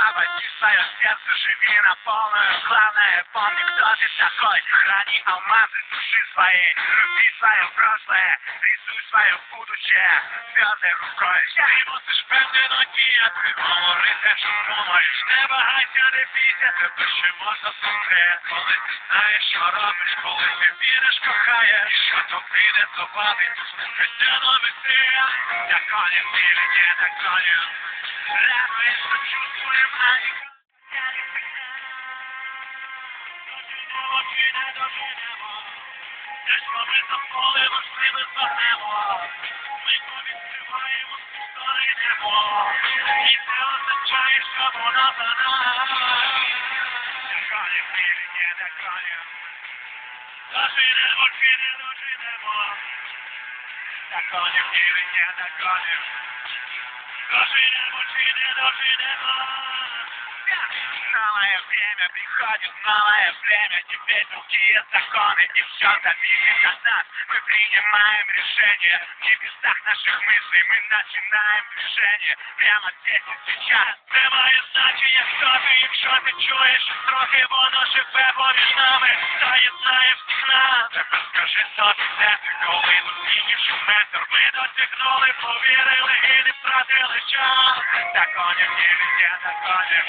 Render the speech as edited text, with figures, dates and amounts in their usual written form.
Освободи свое сердце, живи на полную. Главное, помни, кто ты такой. Храни алмазы души своей. Люби свое прошлое, рисуй свое будущее твердой рукой. Ти мусиш впевнено діяти, говорити, що думаєш. Не вагайся, не бійся, тебе ще можна зустріти. Коли ти знаєш, що робиш, коли ти віриш, кохаєш. І що тобі не завадить, слухайте новий стиль. Догоним или не догоним. Радует, что чувствуем, а не якщо ми замовимо, шли ми звернемо. Ми повідкриваємо історії небо. І це означає, що вона за нас. Догоним или не догоним. Доженемо чи не доженемо. Догоним или не догоним. Доженемо чи не доженемо. Новое время приходит, новое время. Теперь другие законы, и все зависит от нас. Мы принимаем решения в небесах наших мыслей. Мы начинаем движение прямо здесь и сейчас. Це має значення, хто ти, якщо ти чуєш, трохи воно живе поміж нами. Та єднає всіх нас. Тепер скажи собі, де ти, коли зустрінеш метр. Ми досягнули, повірили і не втратили час. Догоним или не догоним.